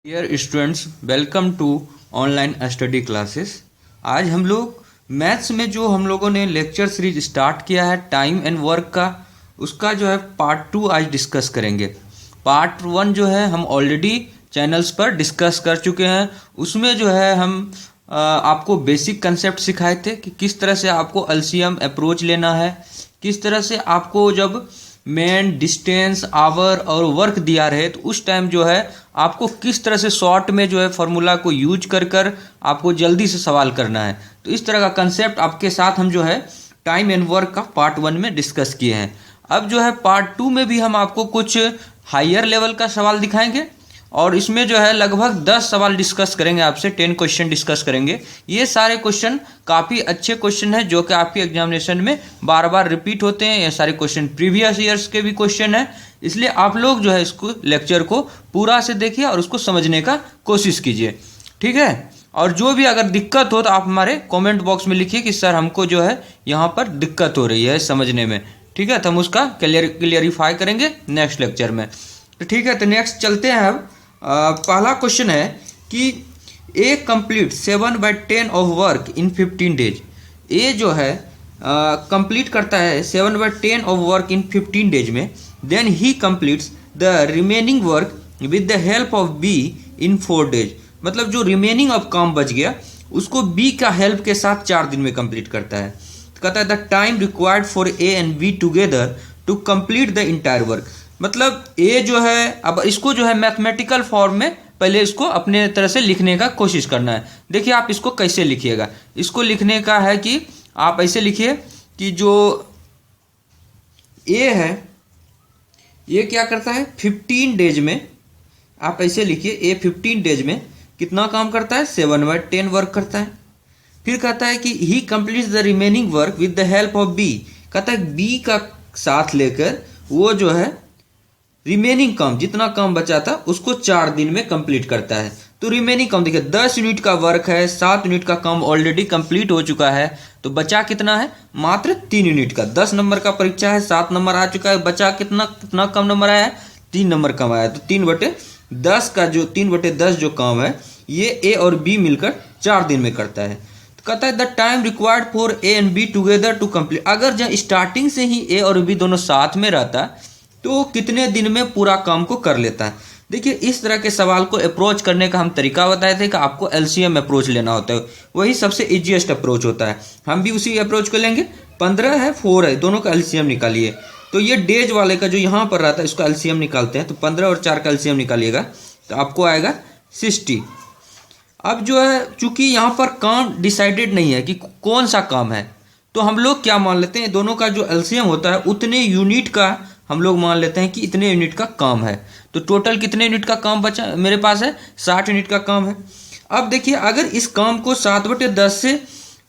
Dear students, welcome to online study classes. आज हम लोग मैथ्स में जो हम लोगों ने लेक्चर सीरीज स्टार्ट किया है टाइम एंड वर्क का, उसका जो है पार्ट 2 आज डिस्कस करेंगे। पार्ट 1 जो है हम ऑलरेडी चैनल्स पर डिस्कस कर चुके हैं। उसमें जो है हम आपको बेसिक कंसेप्ट सिखाए थे कि किस तरह से आपको एलसीएम अप्रोच लेना है, किस तरह से आपको जब मेन डिस्टेंस आवर और वर्क दिया रहे तो उस टाइम जो है आपको किस तरह से शॉर्ट में जो है फॉर्मूला को यूज कर कर आपको जल्दी से सवाल करना है। तो इस तरह का कंसेप्ट आपके साथ हम जो है टाइम एंड वर्क का पार्ट 1 में डिस्कस किए हैं। अब जो है पार्ट 2 में भी हम आपको कुछ हायर लेवल का सवाल दिखाएंगे और इसमें जो है लगभग 10 सवाल डिस्कस करेंगे, आपसे 10 क्वेश्चन डिस्कस करेंगे। ये सारे क्वेश्चन काफ़ी अच्छे क्वेश्चन हैं जो कि आपके एग्जामिनेशन में बार बार रिपीट होते हैं। ये सारे क्वेश्चन प्रीवियस ईयर्स के भी क्वेश्चन हैं, इसलिए आप लोग जो है इसको लेक्चर को पूरा से देखिए और उसको समझने का कोशिश कीजिए, ठीक है। और जो भी अगर दिक्कत हो तो आप हमारे कॉमेंट बॉक्स में लिखिए कि सर हमको जो है यहाँ पर दिक्कत हो रही है समझने में, ठीक है। तो हम उसका क्लियरिफाई करेंगे नेक्स्ट लेक्चर में। तो ठीक है, तो नेक्स्ट चलते हैं। अब पहला क्वेश्चन है कि A complete 7/10 of work in 15 days. A जो है कंप्लीट करता है 7/10 ऑफ वर्क इन 15 डेज में, then he completes the remaining work with the help of B in 4 days. मतलब जो रिमेनिंग ऑफ काम बच गया उसको बी का हेल्प के साथ 4 दिन में कंप्लीट करता है। तो कहता है the time required for A and B together to complete the entire work. मतलब ए जो है, अब इसको जो है मैथमेटिकल फॉर्म में पहले इसको अपने तरह से लिखने का कोशिश करना है। देखिए आप इसको कैसे लिखिएगा। इसको लिखने का है कि आप ऐसे लिखिए कि जो ए है ये क्या करता है 15 डेज में, आप ऐसे लिखिए ए 15 डेज में कितना काम करता है 7/10 वर्क करता है। फिर कहता है कि he completes the remaining work with the help of B. कहता है बी का साथ लेकर वो जो है रिमेनिंग काम, जितना काम बचा था उसको 4 दिन में कंप्लीट करता है। तो रिमेनिंग काम देखिए 10 यूनिट का वर्क है, 7 यूनिट का काम ऑलरेडी कंप्लीट हो चुका है, तो बचा कितना है मात्र 3 यूनिट का। 10 नंबर का परीक्षा है, 7 नंबर आ चुका है, बचा कितना कम नंबर आया है 3 नंबर कम आया है। तो 3/10 का जो 3/10 जो काम है ये ए और बी मिलकर 4 दिन में करता है। तो कहता है the time required for A and B together to complete. अगर जब स्टार्टिंग से ही ए और बी दोनों साथ में रहता तो कितने दिन में पूरा काम को कर लेता है। देखिए इस तरह के सवाल को अप्रोच करने का हम तरीका बताए थे कि आपको एलसीएम अप्रोच लेना होता है, वही सबसे इजीएस्ट अप्रोच होता है। हम भी उसी अप्रोच को लेंगे। 15 है 4 है, दोनों का एलसीएम निकालिए। तो ये डेज वाले का जो यहाँ पर रहता है इसका एलसीएम निकालते हैं, तो 15 और 4 का एलसीएम निकालिएगा तो आपको आएगा 60। अब जो है चूंकि यहाँ पर काम डिसाइडेड नहीं है कि कौन सा काम है, तो हम लोग क्या मान लेते हैं दोनों का जो एलसीएम होता है उतने यूनिट का हम लोग मान लेते हैं कि इतने यूनिट का काम है। तो टोटल कितने यूनिट का काम बचा मेरे पास है 60 यूनिट का काम है। अब देखिए अगर इस काम को 7/10 से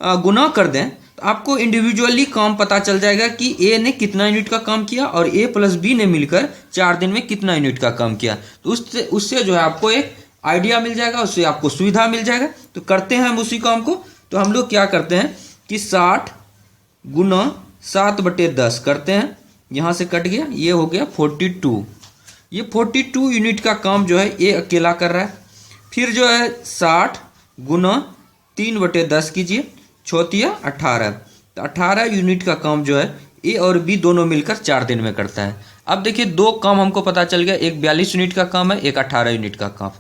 गुना कर दें तो आपको इंडिविजुअली काम पता चल जाएगा कि ए ने कितना यूनिट का काम किया और ए प्लस बी ने मिलकर 4 दिन में कितना यूनिट का काम किया। तो उससे जो है आपको एक आइडिया मिल जाएगा, उससे आपको सुविधा मिल जाएगा। तो करते हैं हम उसी काम को। तो हम लोग क्या करते हैं कि 60 गुना 7/10 करते हैं, यहाँ से कट गया, ये हो गया 42। ये 42 यूनिट का काम जो है ये अकेला कर रहा है। फिर जो है 60 गुना 3/10 कीजिए, 18। तो 18 यूनिट का काम जो है ए और बी दोनों मिलकर 4 दिन में करता है। अब देखिए 2 काम हमको पता चल गया, एक 42 यूनिट का काम है, एक 18 यूनिट का काम।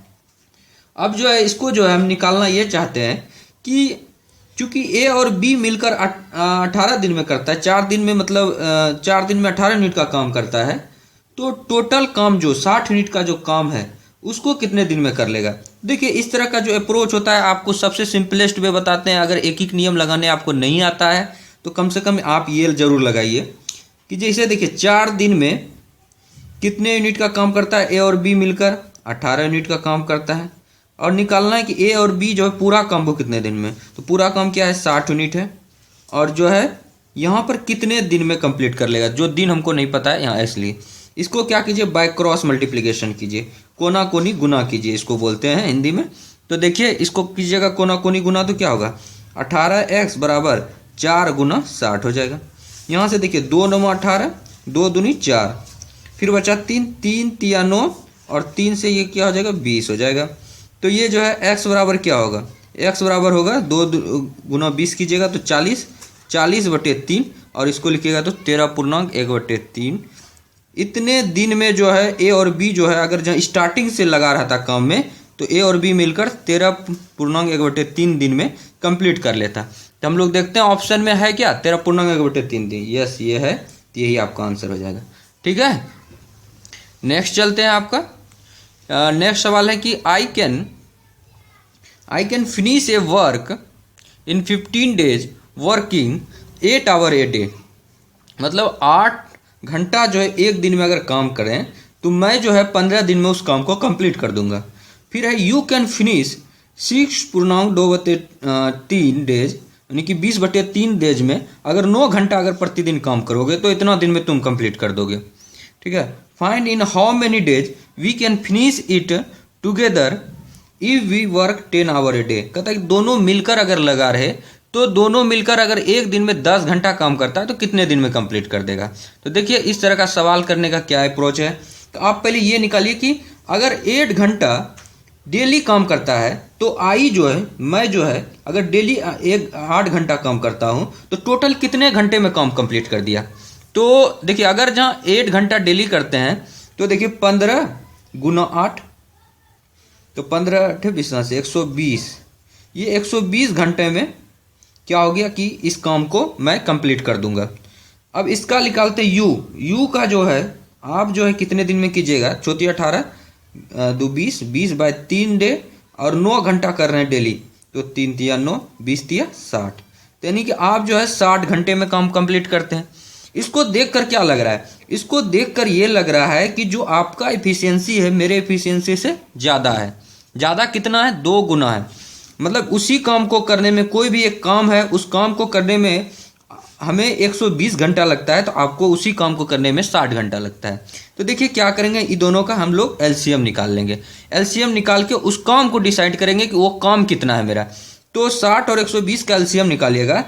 अब जो है इसको जो है हम निकालना ये चाहते हैं कि चूंकि ए और बी मिलकर 18 दिन में करता है, 4 दिन में मतलब 4 दिन में 18 यूनिट का काम करता है, तो टोटल काम जो 60 यूनिट का जो काम है उसको कितने दिन में कर लेगा। देखिए इस तरह का जो अप्रोच होता है आपको सबसे सिंपलेस्ट वे बताते हैं। अगर एक एक नियम लगाने आपको नहीं आता है तो कम से कम आप ये जरूर लगाइए कि जैसे देखिए 4 दिन में कितने यूनिट का काम करता है ए और बी मिलकर 18 यूनिट का काम करता है, और निकालना है कि ए और बी जो है पूरा काम को कितने दिन में। तो पूरा काम क्या है 60 यूनिट है, और जो है यहाँ पर कितने दिन में कंप्लीट कर लेगा, जो दिन हमको नहीं पता है यहाँ, इसलिए इसको क्या कीजिए बाय क्रॉस मल्टीप्लिकेशन कीजिए, कोना कोनी गुना कीजिए, इसको बोलते हैं हिंदी में। तो देखिए इसको कीजिएगा कोना कोनी गुना, तो क्या होगा 18x बराबर 4 गुना 60 हो जाएगा। यहाँ से देखिए 2 9 18, 2 दूनी 4, फिर बचा 3 3 3 9 और 3 से ये क्या हो जाएगा 20 हो जाएगा। तो ये जो है x बराबर क्या होगा, x बराबर होगा 2 गुना 20 कीजिएगा तो 40, 40/3 और इसको लिखिएगा तो 13.1/3। इतने दिन में जो है ए और बी जो है अगर जहाँ स्टार्टिंग से लगा रहा था काम में तो ए और बी मिलकर 13.1/3 दिन में कंप्लीट कर लेता। तो हम लोग देखते हैं ऑप्शन में है क्या 13.1/3 दिन। यस ये है, तो यही आपका आंसर हो जाएगा। ठीक है, नेक्स्ट चलते हैं। आपका नेक्स्ट सवाल है कि I can finish A work in 15 days working 8 hours a day। मतलब 8 घंटा जो है एक दिन में अगर काम करें तो मैं जो है 15 दिन में उस काम को कंप्लीट कर दूंगा। फिर है यू कैन फिनिश 6.2/3 days, यानी कि 20/3 डेज में अगर 9 घंटा अगर प्रतिदिन काम करोगे तो इतना दिन में तुम कंप्लीट कर दोगे। ठीक है, find in how many days we can finish it together if we work 10 hours a day। कहता है कि दोनों मिलकर अगर लगा रहे तो दोनों मिलकर अगर एक दिन में 10 घंटा काम करता है तो कितने दिन में कंप्लीट कर देगा। तो देखिए इस तरह का सवाल करने का क्या अप्रोच है। तो आप पहले ये निकालिए कि अगर 8 घंटा डेली काम करता है तो आई जो है मैं जो है अगर डेली 8 घंटा काम करता हूँ तो टोटल कितने घंटे में काम कंप्लीट कर दिया। तो देखिए अगर जहाँ 8 घंटा डेली करते हैं तो देखिए 15 गुना 8 तो 15 से 120, ये 120 घंटे में क्या हो गया कि इस काम को मैं कंप्लीट कर दूंगा। अब इसका निकालते यू का जो है आप जो है कितने दिन में कीजिएगा, 18 2 20, 20/3 डे और 9 घंटा कर रहे हैं डेली तो 3 तिया 9, 20 तिया 60, तो यानी कि आप जो है 60 घंटे में काम कंप्लीट करते हैं। इसको देखकर क्या लग रहा है, इसको देखकर ये लग रहा है कि जो आपका एफिशिएंसी है मेरे एफिशिएंसी से ज़्यादा है। ज़्यादा कितना है, 2 गुना है। मतलब उसी काम को करने में, कोई भी एक काम है उस काम को करने में हमें 120 घंटा लगता है तो आपको उसी काम को करने में 60 घंटा लगता है। तो देखिए क्या करेंगे, इन दोनों का हम लोग एलसीएम निकाल लेंगे। एलसीएम निकाल के उस काम को डिसाइड करेंगे कि वो काम कितना है मेरा। तो 60 और 120 का एलसीएम निकालिएगा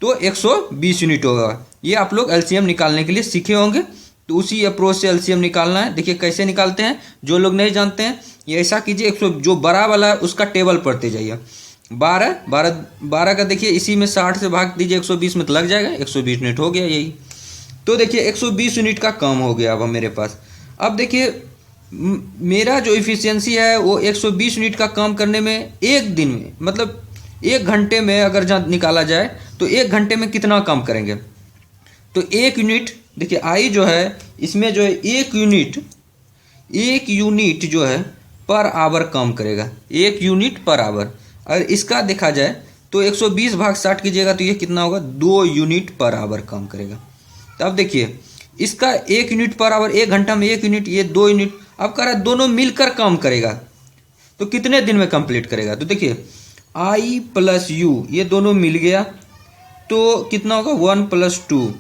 तो 120 यूनिट होगा। ये आप लोग एलसीएम निकालने के लिए सीखे होंगे, तो उसी अप्रोच से एलसीएम निकालना है। देखिए कैसे निकालते हैं, जो लोग नहीं जानते हैं ये ऐसा कीजिए, 100 जो बड़ा वाला है उसका टेबल पढ़ते जाइए। 12 का देखिए इसी में 60 से भाग दीजिए 120 में तो लग जाएगा, 120 यूनिट हो गया यही। तो देखिए 120 यूनिट का काम हो गया अब मेरे पास। अब देखिए मेरा जो इफिशियंसी है वो 120 यूनिट का काम करने में एक दिन में, मतलब 1 घंटे में अगर जहाँ निकाला जाए तो 1 घंटे में कितना काम करेंगे। तो 1 यूनिट देखिए आई जो है इसमें जो है 1 यूनिट जो है पर आवर काम करेगा, 1 यूनिट पर आवर। अगर इसका देखा जाए तो 120 भाग 60 कीजिएगा तो ये कितना होगा, 2 यूनिट पर आवर काम करेगा। तो अब देखिए इसका 1 यूनिट पर आवर, 1 घंटा में 1 यूनिट, ये 2 यूनिट। अब कह रहा है दोनों मिलकर काम करेगा तो कितने दिन में कंप्लीट करेगा। तो देखिए आई प्लस यू ये दोनों मिल गया तो कितना होगा, 1 + 2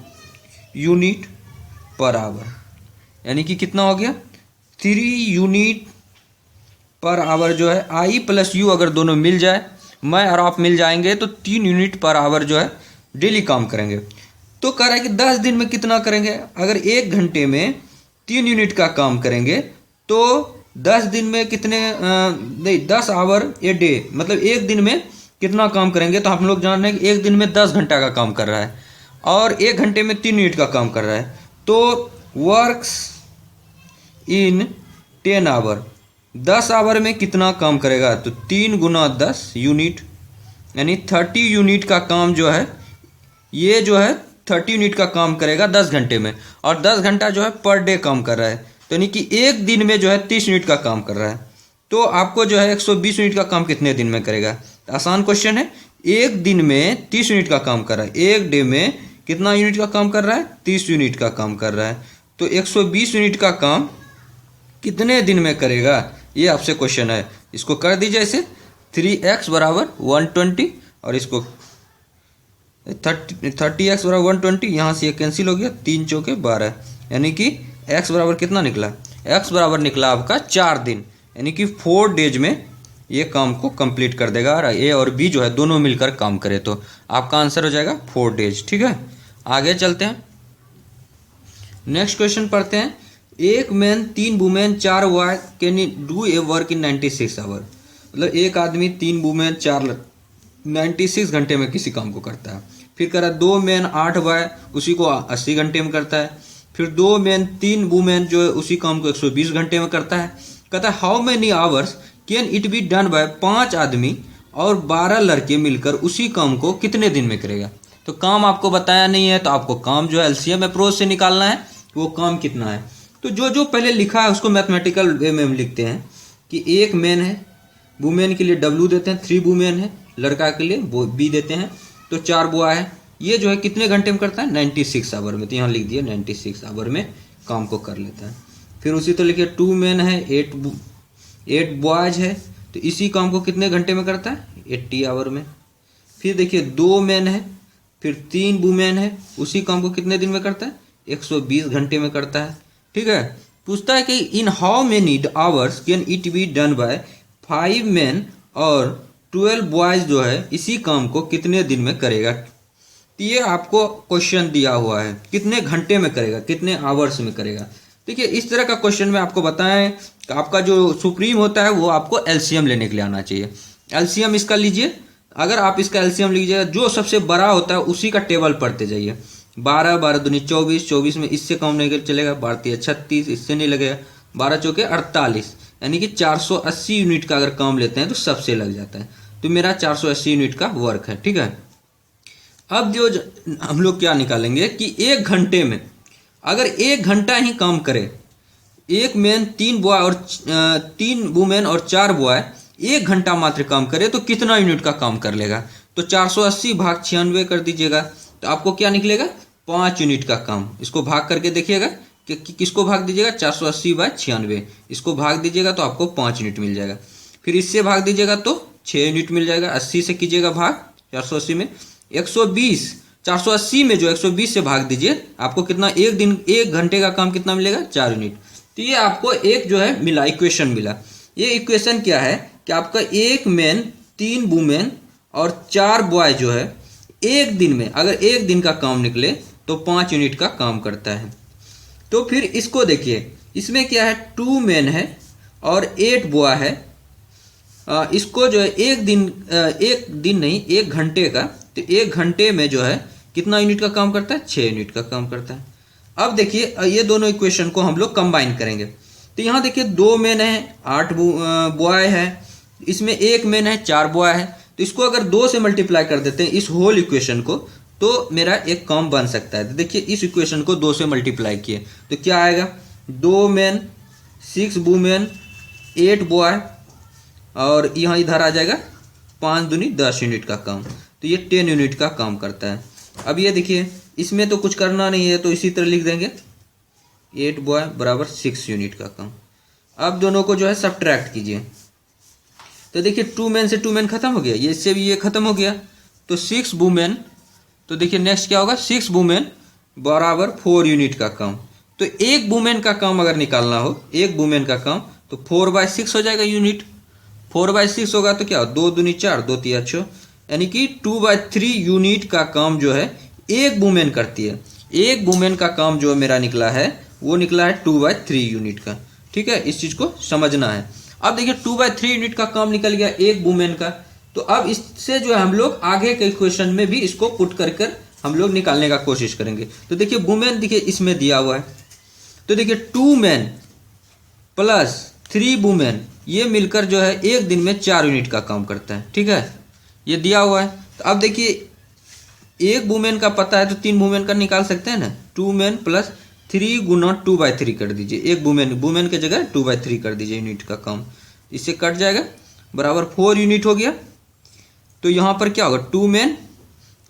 यूनिट पर आवर, यानी कि कितना हो गया 3 यूनिट पर आवर जो है आई प्लस यू अगर दोनों मिल जाए, मैं और आप मिल जाएंगे तो 3 यूनिट पर आवर जो है डेली काम करेंगे। तो कह रहा है कि 10 दिन में कितना करेंगे। अगर 1 घंटे में 3 यूनिट का काम करेंगे तो 10 दिन में कितने, नहीं 10 आवर ए डे, मतलब 1 दिन में कितना काम करेंगे। तो हम लोग जान रहे हैं कि 1 दिन में 10 घंटा का काम कर रहा है और 1 घंटे में 3 यूनिट का काम कर रहा है। तो वर्क्स इन 10 आवर, 10 आवर में कितना काम करेगा, तो 3 गुना 10 यूनिट, यानी 30 यूनिट का काम जो है ये जो है 30 यूनिट का काम करेगा 10 घंटे में, और 10 घंटा जो है पर डे काम कर रहा है, तो यानी कि एक दिन में जो है 30 यूनिट का काम कर रहा है। तो आपको जो है 120 यूनिट का काम कितने दिन में करेगा। तो आसान क्वेश्चन है, एक दिन में 30 यूनिट का काम कर रहा है, एक डे में कितना यूनिट का काम कर रहा है, 30 यूनिट का काम कर रहा है। तो 120 यूनिट का काम कितने दिन में करेगा, ये आपसे क्वेश्चन है। इसको कर दीजिए ऐसे, 3x = 120 और इसको 30x = 120, यहाँ से ये कैंसिल हो गया, 3 चौके 12, यानी कि x बराबर कितना निकला, x बराबर निकला आपका 4 दिन, यानी कि 4 डेज में ये काम को कंप्लीट कर देगा। और ए और बी जो है दोनों मिलकर काम करे तो आपका आंसर हो जाएगा 4 डेज। ठीक है, आगे चलते हैं, नेक्स्ट क्वेश्चन पढ़ते हैं। एक man 3 women 4 boy can do a work in 96 hour. मतलब एक आदमी 3 वुमेन 4 96 घंटे में किसी काम को करता है। फिर कह रहा 2 मैन 8 बॉय उसी को 80 घंटे में करता है। फिर 2 मैन 3 वुमेन जो है उसी काम को 120 घंटे में करता है। कहता है how many hours can it be done by 5 आदमी और 12 लड़के मिलकर उसी काम को कितने दिन में करेगा। तो काम आपको बताया नहीं है, तो आपको काम जो है एलसीएम अप्रोच से निकालना है, वो काम कितना है। तो जो जो पहले लिखा है उसको मैथमेटिकल वे में हम लिखते हैं कि एक मैन है, वुमेन के लिए W देते हैं, 3 वुमेन है, लड़का के लिए वो B देते हैं, तो 4 बॉय है। ये जो है कितने घंटे में करता है 96 आवर में। तो यहाँ लिख दिया 96 आवर में काम को कर लेता है। फिर उसी तो लिखिए 2 मैन है 8 बॉयज है, तो इसी काम को कितने घंटे में करता है 80 आवर में। फिर देखिए 2 मैन है, फिर 3 वुमेन है, उसी काम को कितने दिन में करता है 120 घंटे में करता है। ठीक है। पूछता है कि इन how many hours can it be done by 5 man और 12 बॉयज जो है इसी काम को कितने दिन में करेगा। तो ये आपको क्वेश्चन दिया हुआ है, कितने घंटे में करेगा, कितने आवर्स में करेगा। देखिए इस तरह का क्वेश्चन में आपको बताएं कि आपका जो सुप्रीम होता है वो आपको एलसीएम लेने के लिए आना चाहिए। एलसीएम इसका लीजिए, अगर आप इसका एलसीएम लीजिएगा जो सबसे बड़ा होता है उसी का टेबल पढ़ते जाइए। 12 12 दूनी 24, 24 में इससे कम नहीं चलेगा, 12 3 36, इससे नहीं लगेगा, 12 चौके 48, यानी कि 480 यूनिट का अगर काम लेते हैं तो सबसे लग जाता है। तो मेरा 480 यूनिट का वर्क है। ठीक है। अब जो हम लोग क्या निकालेंगे कि 1 घंटे में अगर 1 घंटा ही काम करे, एक मैन 3 बॉय और 3 वुमेन और 4 बॉय 1 घंटा मात्र काम करे तो कितना यूनिट का काम कर लेगा। तो 480 भाग 96 कर दीजिएगा, तो आपको क्या निकलेगा 5 यूनिट का काम। इसको भाग करके देखिएगा कि किसको भाग दीजिएगा 480 बाय 96, इसको भाग दीजिएगा तो आपको 5 यूनिट मिल जाएगा। फिर इससे भाग दीजिएगा तो 6 यूनिट मिल जाएगा। 80 से कीजिएगा भाग 480 में, 120 480 में जो 120 से भाग दीजिए, आपको कितना 1 घंटे का काम कितना मिलेगा 4 यूनिट। तो ये आपको एक जो है मिला, इक्वेशन मिला। ये इक्वेशन क्या है कि आपका एक मैन 3 वुमेन और 4 बॉय जो है एक दिन में अगर 1 दिन का काम निकले तो 5 यूनिट का काम करता है। तो फिर इसको देखिए, इसमें क्या है 2 मैन है और 8 बॉय है। इसको जो है एक दिन नहीं 1 घंटे का, तो 1 घंटे में जो है कितना यूनिट का काम करता है 6 यूनिट का काम करता है। अब देखिए ये दोनों इक्वेशन को हम लोग कंबाइन करेंगे। तो यहाँ देखिए 2 मैन है 8 बॉय है, इसमें 1 मैन है 4 बॉय है। तो इसको अगर 2 से मल्टीप्लाई कर देते हैं इस होल इक्वेशन को, तो मेरा एक काम बन सकता है। तो देखिए इस इक्वेशन को 2 से मल्टीप्लाई किए तो क्या आएगा 2 मैन 6 वुमेन 8 बॉय और यहाँ इधर आ जाएगा 5 दूनी 10 यूनिट का काम। तो ये 10 यूनिट का काम करता है। अब ये देखिए इसमें तो कुछ करना नहीं है, तो इसी तरह लिख देंगे 8 बॉय बराबर 6 यूनिट का काम। अब दोनों को जो है सब्ट्रैक्ट कीजिए, तो देखिए 2 मैन से 2 मैन खत्म हो गया, ये इससे भी ये खत्म हो गया, तो 6 वुमेन। तो देखिए नेक्स्ट क्या होगा 6 वुमेन बराबर 4 यूनिट का काम। तो एक वुमेन का काम अगर निकालना हो, एक वुमेन का काम, तो 4/6 हो जाएगा यूनिट। 4/6 होगा तो क्या हो 2 दूनी 4 2 3 6, यानी कि 2/3 यूनिट का काम जो है एक वुमेन करती है। एक वुमेन का काम जो मेरा निकला है वो निकला है 2/3 यूनिट का। ठीक है, इस चीज को समझना है। अब देखिए 2/3 यूनिट का काम निकल गया एक वुमेन का। तो अब इससे जो है हम लोग आगे के क्वेश्चन में भी इसको पुट कर हम लोग निकालने का कोशिश करेंगे। तो देखिए वुमेन देखिए इसमें दिया हुआ है, तो देखिए 2 मैन प्लस 3 वुमेन ये मिलकर जो है एक दिन में 4 यूनिट का काम करता है। ठीक है, ये दिया हुआ है। तो अब देखिए एक वुमेन का पता है तो 3 वुमेन का निकाल सकते हैं ना। 2 मैन प्लस 3 गुना 2/3 कर दीजिए, एक वुमेन के जगह 2/3 कर दीजिए यूनिट का काम, इससे कट जाएगा बराबर 4 यूनिट हो गया। तो यहाँ पर क्या होगा 2 मैन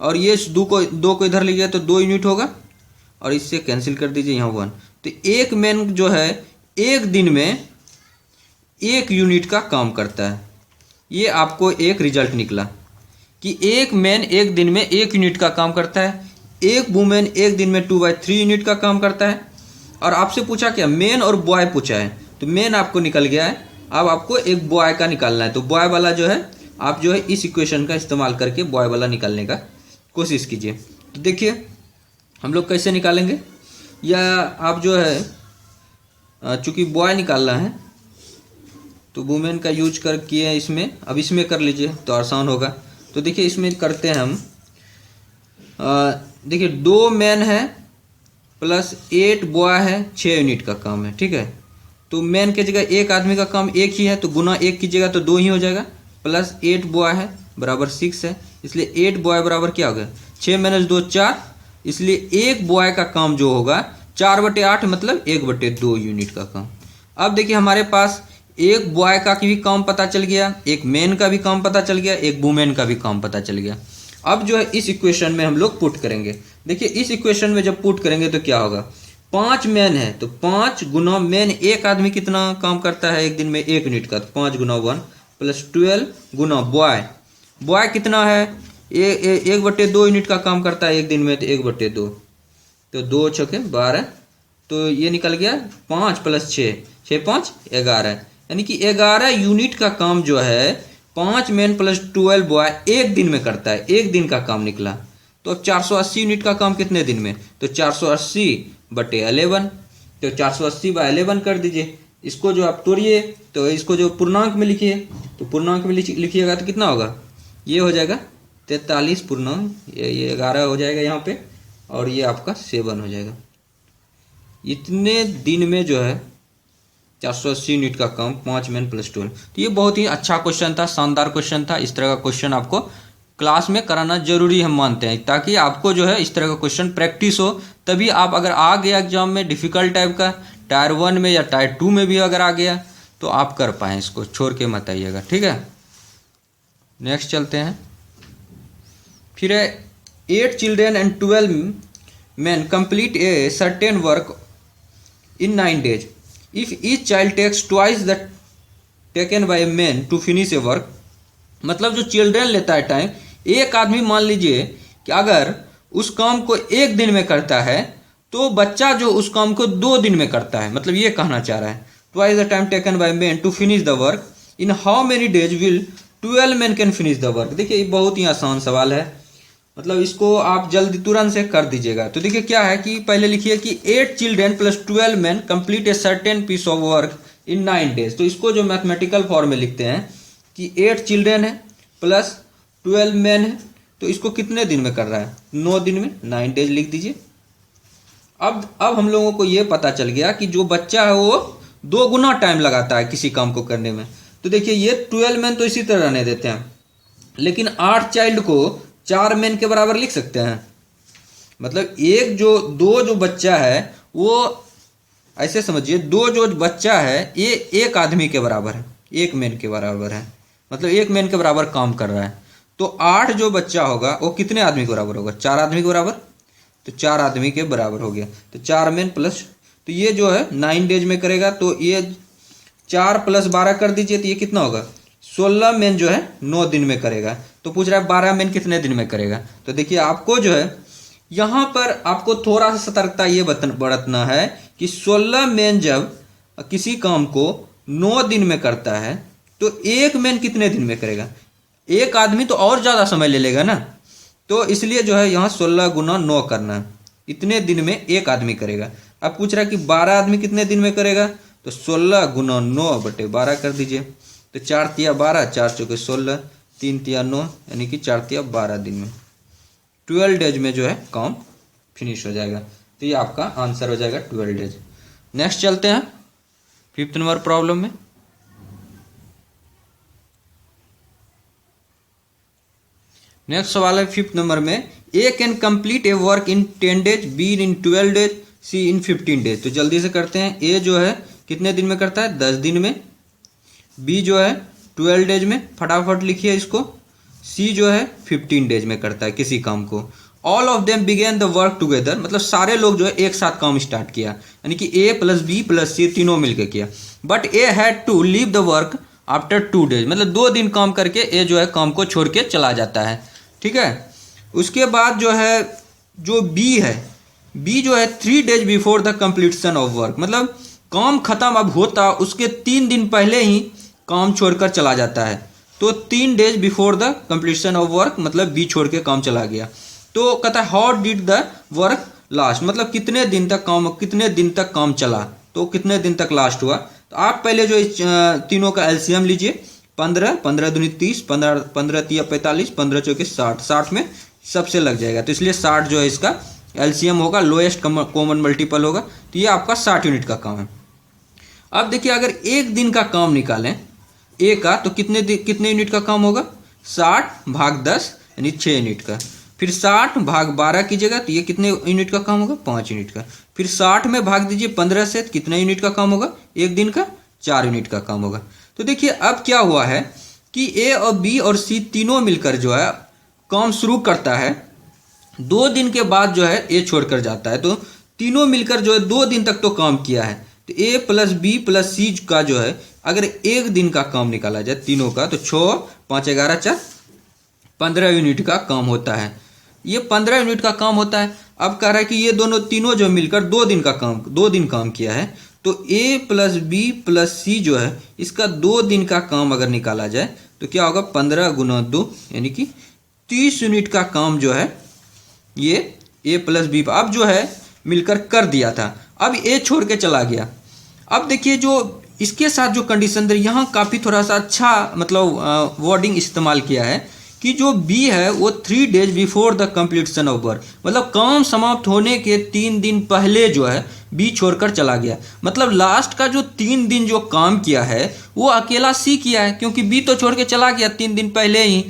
और ये 2 को इधर ले गया तो 2 यूनिट होगा, और इससे कैंसिल कर दीजिए यहाँ 1। तो एक मैन जो है एक दिन में 1 यूनिट का काम करता है। ये आपको एक रिजल्ट निकला कि एक मैन एक दिन में 1 यूनिट का काम करता है, एक वुमेन एक दिन में 2/3 यूनिट का काम करता है। और आपसे पूछा क्या मैन और बॉय पूछा है, तो मैन आपको निकल गया है। अब आपको एक बॉय का निकालना है, तो बॉय वाला जो है आप जो है इस इक्वेशन का इस्तेमाल करके बॉय वाला निकालने का कोशिश कीजिए। तो देखिए हम लोग कैसे निकालेंगे, या आप जो है चूँकि बॉय निकालना है तो वुमेन का यूज कर किए इसमें। अब इसमें कर लीजिए तो आसान होगा। तो देखिए इसमें करते हैं हम, देखिए 2 मैन है प्लस 8 बॉय है, 6 यूनिट का काम है, ठीक है। तो मैन की जगह एक आदमी का काम एक ही है तो गुना 1 कीजिएगा तो 2 ही हो जाएगा, प्लस 8 बॉय है बराबर 6 है, इसलिए 8 बॉय बराबर क्या हो गया 6 - 2 4, इसलिए एक बॉय का काम जो होगा 4/8 मतलब 1/2 यूनिट का काम। अब देखिए हमारे पास एक बॉय का भी काम पता चल गया, एक मैन का भी काम पता चल गया, एक वुमेन का भी काम पता चल गया। अब जो है इस इक्वेशन में हम लोग पुट करेंगे। देखिए इस इक्वेशन में जब पुट करेंगे तो क्या होगा, 5 मैन है तो 5 गुना मैन, एक आदमी कितना काम करता है एक दिन में 1 यूनिट का, तो 5 गुना 1 प्लस 12 गुना बॉय, बॉय कितना है 1/2 यूनिट का काम करता है एक दिन में तो 1/2, तो 2 छके 12, तो ये निकल गया 5 + 6, 6 5 11, यानी कि 11 यूनिट का काम जो है 5 मैन प्लस 12 बॉय एक दिन में करता है, एक दिन का काम निकला। तो अब 480 यूनिट का काम कितने दिन में, तो 480/11, तो 480/11 कर दीजिए। इसको जो आप तोड़िए तो इसको जो पूर्णांक में लिखिए, तो पूर्णांक में लिखिएगा तो कितना होगा, ये हो जाएगा 43 पूर्णांक, ये 11 हो जाएगा यहाँ पे, और ये आपका 7 हो जाएगा। इतने दिन में जो है 480 यूनिट का काम 5 मैन प्लस 12। तो ये बहुत ही अच्छा क्वेश्चन था, शानदार क्वेश्चन था। इस तरह का क्वेश्चन आपको क्लास में कराना जरूरी हम मानते हैं, ताकि आपको जो है इस तरह का क्वेश्चन प्रैक्टिस हो। तभी आप अगर आ गया एग्जाम में डिफिकल्ट टाइप का, टायर 1 में या टायर 2 में भी अगर आ गया तो आप कर पाएँ, इसको छोड़ के मत आइएगा, ठीक है। नेक्स्ट चलते हैं। फिर 8 children and 12 men complete a certain work in 9 days. If each child takes twice the taken by a man to finish a work, मतलब जो चिल्ड्रेन लेता है टाइम, एक आदमी मान लीजिए कि अगर उस काम को एक दिन में करता है तो बच्चा जो उस काम को 2 दिन में करता है, मतलब ये कहना चाह रहा है twice the time taken by men to finish the work, in how many days will 12 men can finish the work। देखिए ये बहुत ही आसान सवाल है, मतलब इसको आप जल्दी तुरंत से कर दीजिएगा। तो देखिए क्या है कि पहले लिखिए कि 8 children plus 12 man complete a certain piece of work in 9 days. तो इसको जो मैथमेटिकल फॉर्म में लिखते हैं कि 8 चिल्ड्रेन है प्लस 12 मैन है, तो इसको कितने दिन में कर रहा है 9 दिन में, 9 डेज लिख दीजिए। अब हम लोगों को ये पता चल गया कि जो बच्चा है वो 2 गुना टाइम लगाता है किसी काम को करने में। तो देखिए ये 12 मैन तो इसी तरह रहने देते हैं, लेकिन 8 चाइल्ड को 4 मैन के बराबर लिख सकते हैं। मतलब दो जो बच्चा है वो ऐसे समझिए, 2 जो बच्चा है ये एक आदमी के बराबर है, एक मैन के बराबर है, मतलब एक मैन के बराबर काम कर रहा है। तो 8 जो बच्चा होगा वो कितने आदमी के बराबर होगा, 4 आदमी के बराबर, तो 4 आदमी के बराबर हो गया। तो 4 मैन प्लस, तो ये जो है 9 डेज में करेगा, तो ये 4 + 12 कर दीजिए, तो ये कितना होगा 16 मैन जो है 9 दिन में करेगा। तो पूछ रहा है 12 मैन कितने दिन में करेगा। तो देखिए आपको जो है यहाँ पर आपको थोड़ा सा सतर्कता ये बरतना है कि 16 मैन जब किसी काम को 9 दिन में करता है तो एक मैन कितने दिन में करेगा, एक आदमी तो और ज़्यादा समय ले लेगा ना। तो इसलिए जो है यहाँ 16 गुना 9 करना है, इतने दिन में एक आदमी करेगा। अब पूछ रहा है कि 12 आदमी कितने दिन में करेगा, तो 16 गुना 9/12 कर दीजिए। तो 4 तिया 12, 4 चौके 16, 3 तिया 9, यानी कि 4 तिया 12 दिन में 12 डेज में जो है काम फिनिश हो जाएगा। तो ये आपका आंसर हो जाएगा 12 डेज। नेक्स्ट चलते हैं 5th नंबर प्रॉब्लम में। नेक्स्ट सवाल है 5th नंबर में, A can complete a work in 10 days, B in 12 days, C in 15 days. तो जल्दी से करते हैं। ए जो है कितने दिन में करता है 10 दिन में, बी जो है 12 डेज में, फटाफट लिखिए इसको, सी जो है 15 डेज में करता है किसी काम को। All of them begin the work together, मतलब सारे लोग जो है एक साथ काम स्टार्ट किया, यानी कि A plus B plus C तीनों मिलकर किया। But A had to leave the work after 2 days, मतलब 2 दिन काम करके ए जो है काम को छोड़ के चला जाता है, ठीक है। उसके बाद जो है जो बी है, बी जो है 3 days before the completion of work, मतलब काम खत्म अब होता उसके 3 दिन पहले ही काम छोड़कर चला जाता है। तो 3 days before the completion of work, मतलब बी छोड़ के काम चला गया। तो कहता है how did the work last, मतलब कितने दिन तक काम चला, तो कितने दिन तक लास्ट हुआ। तो आप पहले जो इस तीनों का एलसीएम लीजिए, 15, 15 दूनी 30, 15 15 तिया 45, 15 चौके 60, 60 में सबसे लग जाएगा, तो इसलिए 60 जो है इसका एलसीएम होगा, लोएस्ट कॉमन मल्टीपल होगा। तो ये आपका 60 यूनिट का काम है। अब देखिए अगर एक दिन का काम निकालें ए का, तो कितने यूनिट का काम होगा, 60 भाग 10 यानी 6 यूनिट का। फिर 60 भाग 12 कीजिएगा तो ये कितने यूनिट का काम होगा, 5 यूनिट का। फिर 60 में भाग दीजिए 15 से, तो कितना यूनिट का काम होगा, एक दिन का 4 यूनिट का काम होगा। तो देखिए अब क्या हुआ है कि ए और बी और सी तीनों मिलकर जो है काम शुरू करता है, 2 दिन के बाद जो है ए छोड़कर जाता है। तो तीनों मिलकर जो है 2 दिन तक तो काम किया है। तो ए प्लस बी प्लस सी का जो है अगर एक दिन का काम निकाला जाए तीनों का, तो 6 5 11 4 15 यूनिट का काम होता है। ये 15 यूनिट का काम होता है। अब कह रहा है कि ये दोनों तीनों जो मिलकर 2 दिन काम किया है। तो ए प्लस बी प्लस सी जो है इसका 2 दिन का काम अगर निकाला जाए तो क्या होगा, 15 गुना 2 यानी कि 30 यूनिट का काम जो है ये ए प्लस बी अब जो है मिलकर कर दिया था। अब ए छोड़ के चला गया। अब देखिए जो इसके साथ जो कंडीशन दे यहाँ काफ़ी थोड़ा सा अच्छा मतलब वर्डिंग इस्तेमाल किया है कि जो बी है वो 3 days before the completion of work, मतलब काम समाप्त होने के 3 दिन पहले जो है बी छोड़कर चला गया। मतलब लास्ट का जो 3 दिन जो काम किया है वो अकेला सी किया है, क्योंकि बी तो छोड़ के चला गया 3 दिन पहले ही,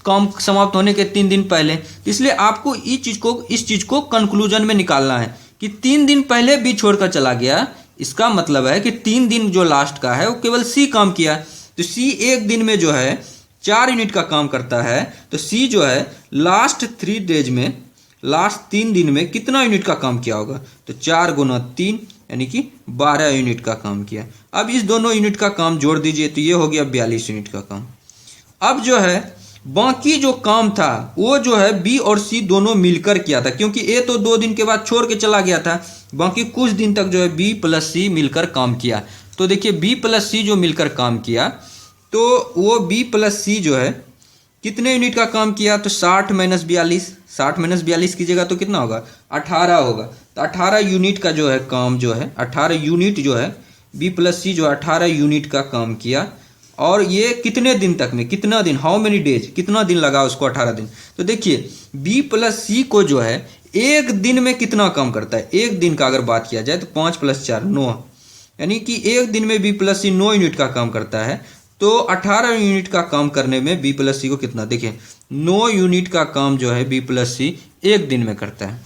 काम समाप्त होने के 3 दिन पहले। इसलिए आपको इस चीज़ को कंक्लूजन में निकालना है कि 3 दिन पहले बी छोड़कर चला गया, इसका मतलब है कि 3 दिन जो लास्ट का है वो केवल सी काम किया। तो सी एक दिन में जो है 4 यूनिट का काम करता है। तो सी जो है लास्ट 3 days में, लास्ट 3 दिन में कितना यूनिट का काम किया होगा, तो 4 गुना 3 यानी कि 12 यूनिट का काम किया। अब इस दोनों यूनिट का काम जोड़ दीजिए तो ये हो गया 42 यूनिट का काम। अब जो है बाकी जो काम था वो जो है बी और सी दोनों मिलकर किया था, क्योंकि ए तो 2 दिन के बाद छोड़ के चला गया था। बाकी कुछ दिन तक जो है बी प्लस सी मिलकर काम किया। तो देखिए बी प्लस सी जो मिलकर काम किया, तो वो बी प्लस सी जो है कितने यूनिट का काम किया, तो 60 - 42, 60 - 42 कीजिएगा तो कितना होगा, 18 होगा। तो 18 यूनिट का जो है काम जो है 18 यूनिट जो है बी प्लस सी जो 18 यूनिट का काम किया। और ये कितने दिन तक में, कितना दिन, हाउ मेनी डेज, कितना दिन लगा उसको, 18 दिन। तो देखिए बी प्लस सी को जो है एक दिन में कितना काम करता है, एक दिन का अगर बात किया जाए तो 5 + 4 9, यानी कि एक दिन में बी प्लस सी 9 यूनिट का काम करता है। तो 18 यूनिट का काम करने में बी प्लस सी को कितना, देखिए 9 यूनिट का काम जो है बी प्लस सी एक दिन में करता है।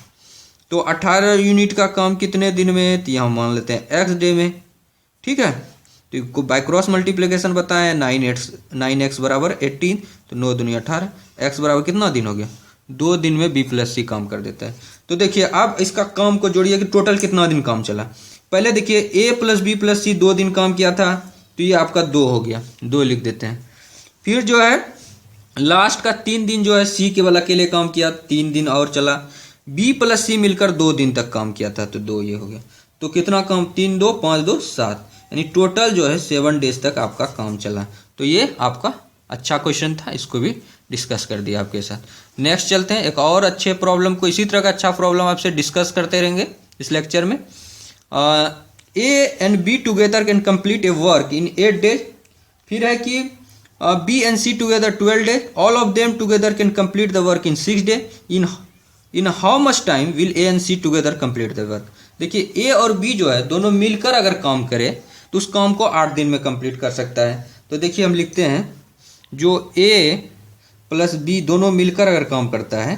तो 18 यूनिट का काम कितने दिन में, तो यहाँ मान लेते हैं एक्स डे में, ठीक है। तो बाय क्रॉस मल्टीप्लिकेशन बताएं, 9x बराबर 18, तो 9 दूनी 18, x बराबर कितना दिन हो गया, 2 दिन में बी प्लस सी काम कर देता है। तो देखिए अब इसका काम को जोड़िए कि टोटल कितना दिन काम चला। पहले देखिए ए प्लस बी प्लस सी 2 दिन काम किया था, तो ये आपका 2 हो गया, 2 लिख देते हैं। फिर जो है लास्ट का 3 दिन जो है सी केवल अकेले काम किया, 3 दिन और चला। बी प्लस सी मिलकर 2 दिन तक काम किया था, तो 2 ये हो गया। तो कितना काम, 3 2 5 2 7, यानी टोटल जो है 7 डेज तक आपका काम चला। तो ये आपका अच्छा क्वेश्चन था, इसको भी डिस्कस कर दिया आपके साथ। नेक्स्ट चलते हैं एक और अच्छे प्रॉब्लम को, इसी तरह का अच्छा प्रॉब्लम आपसे डिस्कस करते रहेंगे इस लेक्चर में। A and B together can complete a work in 8 days। फिर है कि B and C together 12 days, all of them together can complete the work in 6 days। In how much time will A and C together complete the work. देखिए A और B जो है दोनों मिलकर अगर काम करे तो उस काम को 8 दिन में कंप्लीट कर सकता है। तो देखिए हम लिखते हैं जो ए प्लस बी दोनों मिलकर अगर काम करता है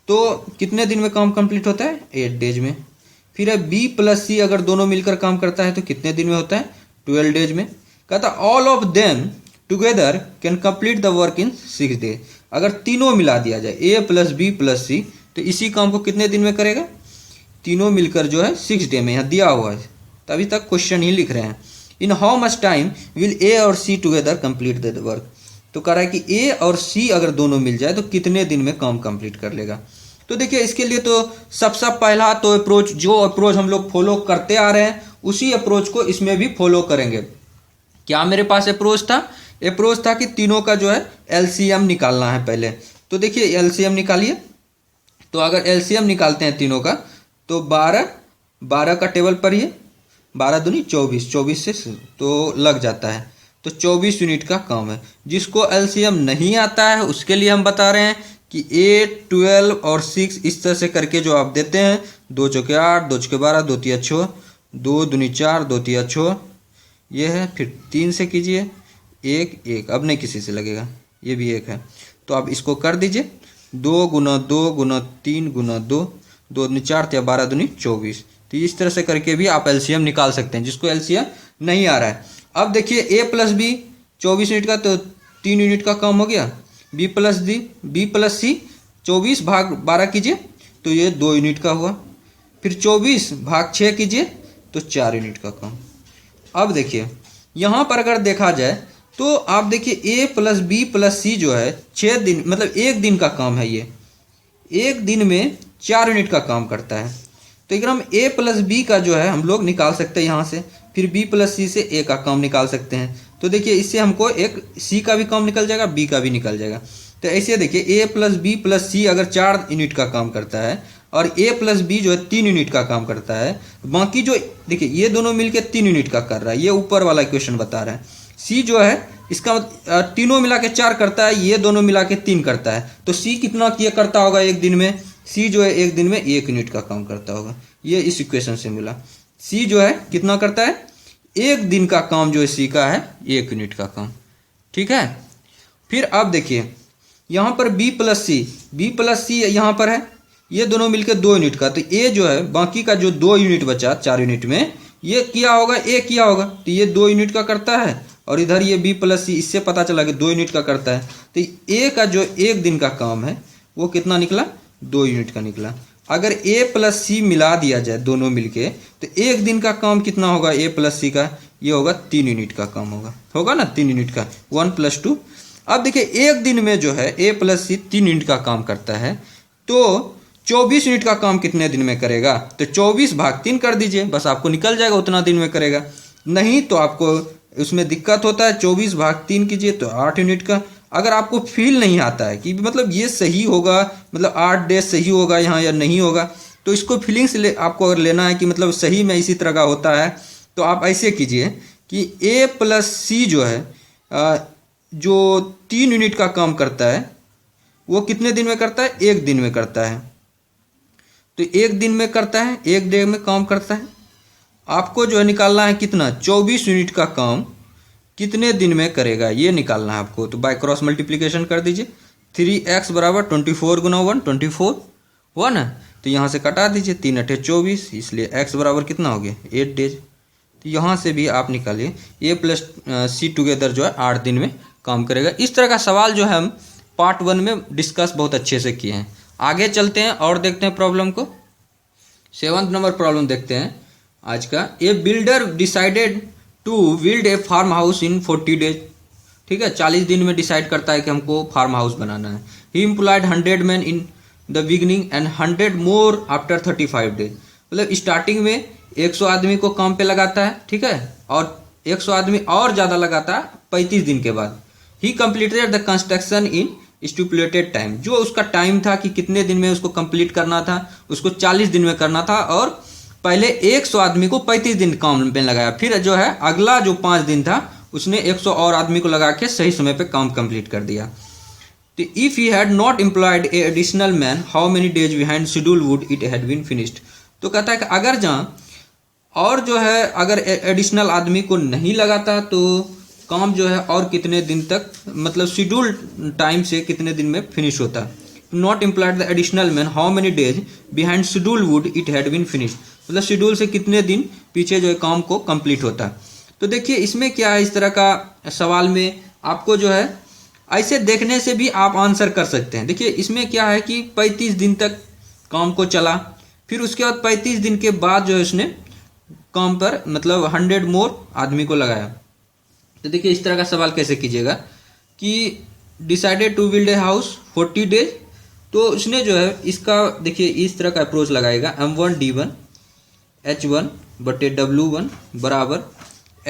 तो कितने दिन में काम कंप्लीट होता है, 8 days में। फिर है बी प्लस सी अगर दोनों मिलकर काम करता है तो कितने दिन में होता है, 12 days में। कहता all of them together can complete the work in 6 days। अगर तीनों मिला दिया जाए ए प्लस बी प्लस सी, तो इसी काम को कितने दिन में करेगा, तीनों मिलकर जो है 6 days में, यहाँ दिया हुआ है तभी तक क्वेश्चन ही लिख रहे हैं। In how much time will A और C together complete the work. तो कह रहा है कि ए और सी अगर दोनों मिल जाए तो कितने दिन में काम कंप्लीट कर लेगा। तो देखिए इसके लिए तो सबसे पहला तो अप्रोच, जो अप्रोच हम लोग फॉलो करते आ रहे हैं उसी अप्रोच को इसमें भी फॉलो करेंगे। क्या मेरे पास अप्रोच था कि तीनों का जो है एलसीएम निकालना है पहले। तो देखिए एलसीएम निकालिए। तो अगर एलसीएम निकालते हैं तीनों का तो 12 का टेबल पढ़िए, 12 दूनी 24, 24 से तो लग जाता है, तो 24 यूनिट का काम है। जिसको एलसीएम नहीं आता है उसके लिए हम बता रहे हैं कि 8, 12 और 6 इस तरह से करके जो आप देते हैं, 2 चौके 8, 2 चौके 12, 2 तिया 6, 2 दूनी 4, 2 तिया 6, ये है। फिर 3 से कीजिए, 1 1, अब नहीं किसी से लगेगा, ये भी 1 है। तो आप इसको कर दीजिए, 2 गुना 2 गुना 3 गुना 2, 2 दूनी 4 तिया 12 दूनी 24। तो इस तरह से करके भी आप एलसीएम निकाल सकते हैं, जिसको एलसीएम नहीं आ रहा है। अब देखिए a प्लस बी 24 यूनिट का, तो 3 यूनिट का काम हो गया। b प्लस सी 24 भाग 12 कीजिए तो ये 2 यूनिट का हुआ। फिर 24 भाग 6 कीजिए तो 4 यूनिट का काम। अब देखिए यहाँ पर अगर देखा जाए तो आप देखिए a प्लस बी प्लस सी जो है 6 दिन मतलब 1 दिन का काम है। ये 1 दिन में 4 यूनिट का काम करता है। तो अगर हम a प्लस बी का जो है हम लोग निकाल सकते हैं यहाँ से, फिर b प्लस सी से a का काम निकाल सकते हैं। तो देखिए इससे हमको एक c का भी काम निकल जाएगा, b का भी निकल जाएगा। तो ऐसे देखिए a प्लस बी प्लस सी अगर 4 यूनिट का काम करता है और a प्लस बी जो है 3 यूनिट का काम करता है, बाकी जो देखिए ये दोनों मिलकर 3 यूनिट का कर रहा है, ये ऊपर वाला क्वेश्चन बता रहा है। c जो है इसका तीनों मिला के 4 करता है, ये दोनों मिला के 3 करता है। तो c कितना किया करता होगा एक दिन में? c जो है एक दिन में 1 यूनिट का काम करता होगा। ये इस इक्वेशन से मिला। c जो है कितना करता है? 1 दिन का काम जो है c का है 1 यूनिट का काम। ठीक है। फिर अब देखिए यहाँ पर b प्लस सी यहाँ पर है, ये दोनों मिलकर 2 यूनिट का। तो a जो है बाकी का जो 2 यूनिट बचा 4 यूनिट में, ये किया होगा a किया होगा, तो ये 2 यूनिट का करता है। और इधर ये b प्लस सी, इससे पता चला कि 2 यूनिट का करता है। तो a का जो 1 दिन का काम है वो कितना निकला? 2 यूनिट का निकला। अगर a प्लस सी मिला दिया जाए दोनों मिलके, तो 1 दिन का काम कितना होगा a प्लस सी का? ये होगा 3 यूनिट का काम होगा ना, 3 यूनिट का, 1 + 2। अब देखिए 1 दिन में जो है a प्लस सी 3 यूनिट का काम करता है, तो 24 यूनिट का काम कितने दिन में करेगा? तो 24 भाग 3 कर दीजिए, बस आपको निकल जाएगा उतना दिन में करेगा। नहीं तो आपको उसमें दिक्कत होता है, 24 भाग 3 कीजिए तो 8 यूनिट का। अगर आपको फील नहीं आता है कि मतलब ये सही होगा, मतलब 8 डेज सही होगा यहाँ या नहीं होगा, तो इसको फीलिंग्स आपको अगर लेना है कि मतलब सही में इसी तरह का होता है, तो आप ऐसे कीजिए कि a प्लस सी जो है जो 3 यूनिट का काम करता है वो कितने दिन में करता है? 1 दिन में करता है। तो 1 दिन में करता है, 1 डे में काम करता है। आपको जो है निकालना है कितना? 24 यूनिट का काम कितने दिन में करेगा, ये निकालना है आपको। तो बाय क्रॉस मल्टीप्लिकेशन कर दीजिए। 3x बराबर 24 गुना 1, 24 हुआ ना, तो यहाँ से कटा दीजिए, 3 × 8 = 24, इसलिए x बराबर कितना हो गया? 8 डेज। तो यहाँ से भी आप निकालिए a प्लस सी टुगेदर जो है 8 दिन में काम करेगा। इस तरह का सवाल जो है हम पार्ट 1 में डिस्कस बहुत अच्छे से किए हैं। आगे चलते हैं और देखते हैं प्रॉब्लम को। 7th नंबर प्रॉब्लम देखते हैं आज का। A builder decided to build a farm house in 40 days. ठीक है, 40 दिन में डिसाइड करता है कि हमको फार्म हाउस बनाना है। He employed 100 man in the beginning and 100 more after 35 days. मतलब स्टार्टिंग में 100 आदमी को काम पे लगाता है, ठीक है, और 100 आदमी और ज़्यादा लगाता है 35 दिन के बाद। ही completed the construction in stipulated time. जो उसका टाइम था कि कितने दिन में उसको कंप्लीट करना था, उसको 40 दिन में करना था, और पहले 100 आदमी को 35 दिन काम में लगाया। फिर जो है अगला जो 5 दिन था उसने 100 और आदमी को लगा के सही समय पे काम कंप्लीट कर दिया। तो if he had not employed a additional man how many days behind schedule would it had been finished. तो कहता है कि अगर जहाँ और जो है अगर एडिशनल आदमी को नहीं लगाता तो काम जो है और कितने दिन तक, मतलब शेड्यूल टाइम से कितने दिन में फिनिश होता। Not employed the additional man how many days behind schedule would it had been finished. मतलब शेड्यूल से कितने दिन पीछे जो है काम को कंप्लीट होता है। तो देखिए इसमें क्या है, इस तरह का सवाल में आपको जो है ऐसे देखने से भी आप आंसर कर सकते हैं। देखिए इसमें क्या है कि 35 दिन तक काम को चला, फिर उसके बाद 35 दिन के बाद जो है उसने काम पर मतलब 100 मोर आदमी को लगाया। तो देखिए इस तरह का सवाल कैसे कीजिएगा कि decided to build a house 40 days. तो उसने जो है इसका देखिए इस तरह का अप्रोच लगाएगा, M1D1 H1 बटे W1 बराबर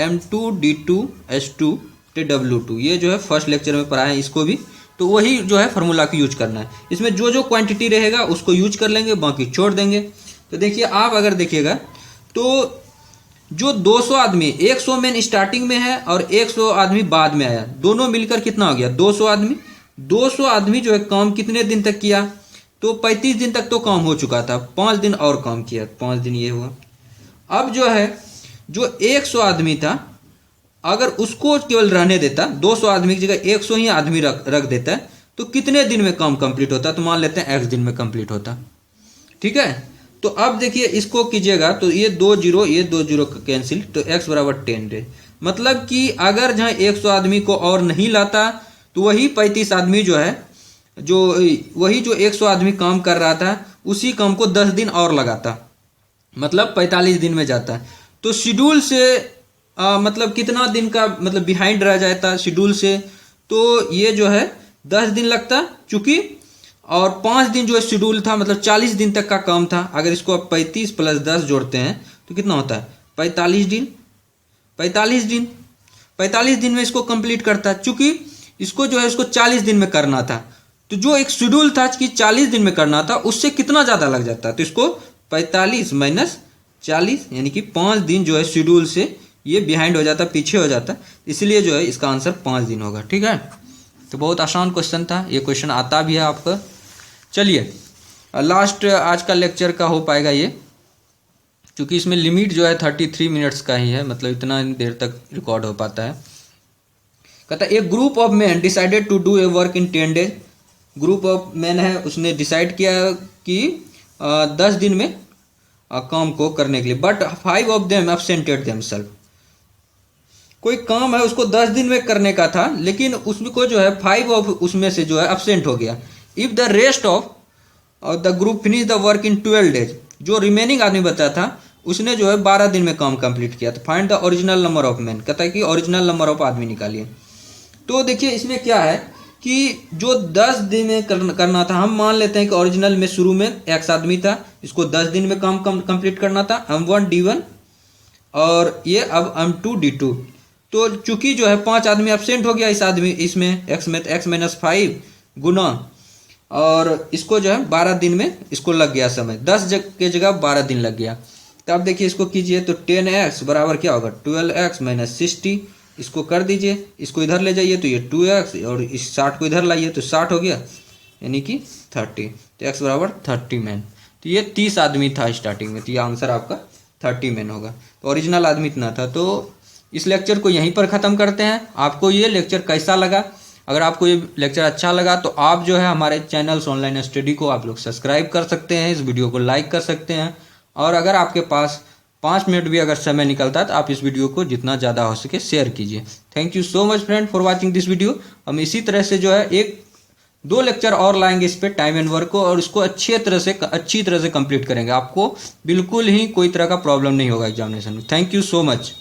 M2D2 H2 बटे W2। ये जो है फर्स्ट लेक्चर में पढ़ा है इसको भी, तो वही जो है फार्मूला को यूज करना है। इसमें जो जो क्वांटिटी रहेगा उसको यूज कर लेंगे, बाकी छोड़ देंगे। तो देखिए आप अगर देखिएगा तो जो 200 आदमी, 100 मैन स्टार्टिंग में है और 100 आदमी बाद में आया, दोनों मिलकर कितना हो गया 200 आदमी। 200 आदमी जो है काम कितने दिन तक किया, तो 35 दिन तक तो काम हो चुका था, 5 दिन और काम किया, 5 दिन ये हुआ। अब जो है जो 100 आदमी था, अगर उसको केवल रहने देता, 200 आदमी की जगह 100 ही आदमी रख देता है, तो कितने दिन में काम कंप्लीट होता, तो मान लेते हैं x दिन में कंप्लीट होता। ठीक है, तो अब देखिए इसको कीजिएगा तो ये 2 जीरो कैंसिल, तो x बराबर 10 डेज। मतलब कि अगर जहाँ 100 आदमी को और नहीं लाता तो वही 35 आदमी जो है, वही जो 100 आदमी काम कर रहा था उसी काम को 10 दिन और लगाता, मतलब 45 दिन में जाता। तो शेड्यूल से मतलब कितना दिन का मतलब बिहाइंड रह जाता शेड्यूल से, तो ये जो है 10 दिन लगता चूंकि, और 5 दिन जो है शेड्यूल था, मतलब 40 दिन तक का काम था। अगर इसको आप 35 + 10 जोड़ते हैं तो कितना होता है 45 दिन। 45 दिन में इसको कंप्लीट करता, चूंकि इसको जो है इसको 40 दिन में करना था, तो जो एक शेड्यूल था कि 40 दिन में करना था उससे कितना ज़्यादा लग जाता, तो इसको 45 - 40 यानी कि 5 दिन जो है शेड्यूल से ये बिहाइंड हो जाता, पीछे हो जाता, इसलिए जो है इसका आंसर 5 दिन होगा। ठीक है, तो बहुत आसान क्वेश्चन था, ये क्वेश्चन आता भी है आपका। चलिए लास्ट आज का लेक्चर का हो पाएगा ये, क्योंकि इसमें लिमिट जो है 33 मिनट्स का ही है, मतलब इतना देर तक रिकॉर्ड हो पाता है। कहता है a group of man decided to do a work in 10 days. Group of man है, उसने डिसाइड किया कि 10 दिन में काम को करने के लिए, बट 5 ऑफ देम एब्सेंटेड देमसेल्फ। कोई काम है उसको 10 दिन में करने का था, लेकिन उसको जो है 5 ऑफ उसमें से जो है एब्सेंट हो गया। If the rest of the group finish the work in 12 days, जो रिमेनिंग आदमी बचा था उसने जो है 12 दिन में काम कंप्लीट किया। तो find the original number of man, कहता है कि ओरिजिनल नंबर ऑफ आदमी निकालिए। तो देखिए इसमें क्या है कि जो 10 दिन में करना था, हम मान लेते हैं कि ओरिजिनल में शुरू में x आदमी था, इसको 10 दिन में काम कंप्लीट करना था, m1 d1 और ये अब m2 d2। तो चूंकि जो है 5 आदमी एब्सेंट हो गया इस आदमी इसमें x में, तो x - 5 गुना, और इसको जो है 12 दिन में इसको लग गया समय, 10 के जगह 12 दिन लग गया। तो अब देखिए इसको कीजिए तो 10x बराबर क्या होगा 12x - 60, इसको कर दीजिए, इसको इधर ले जाइए तो ये 2x, और इस 60 को इधर लाइए तो 60 हो गया, यानी कि 30। तो x बराबर 30 मैन। तो ये 30 आदमी था स्टार्टिंग में, तो ये आंसर आपका 30 मैन होगा। तो ओरिजिनल आदमी इतना था। तो इस लेक्चर को यहीं पर ख़त्म करते हैं। आपको ये लेक्चर कैसा लगा? अगर आपको ये लेक्चर अच्छा लगा तो आप जो है हमारे चैनल्स ऑनलाइन स्टडी को आप लोग सब्सक्राइब कर सकते हैं, इस वीडियो को लाइक कर सकते हैं, और अगर आपके पास 5 मिनट भी अगर समय निकलता है तो आप इस वीडियो को जितना ज़्यादा हो सके शेयर कीजिए। Thank you so much friend for watching this video. हम इसी तरह से जो है 1-2 लेक्चर और लाएंगे इस पे टाइम एंड वर्क को, और इसको अच्छी तरह से कंप्लीट करेंगे। आपको बिल्कुल ही कोई तरह का प्रॉब्लम नहीं होगा एग्जामिनेशन में। Thank you so much.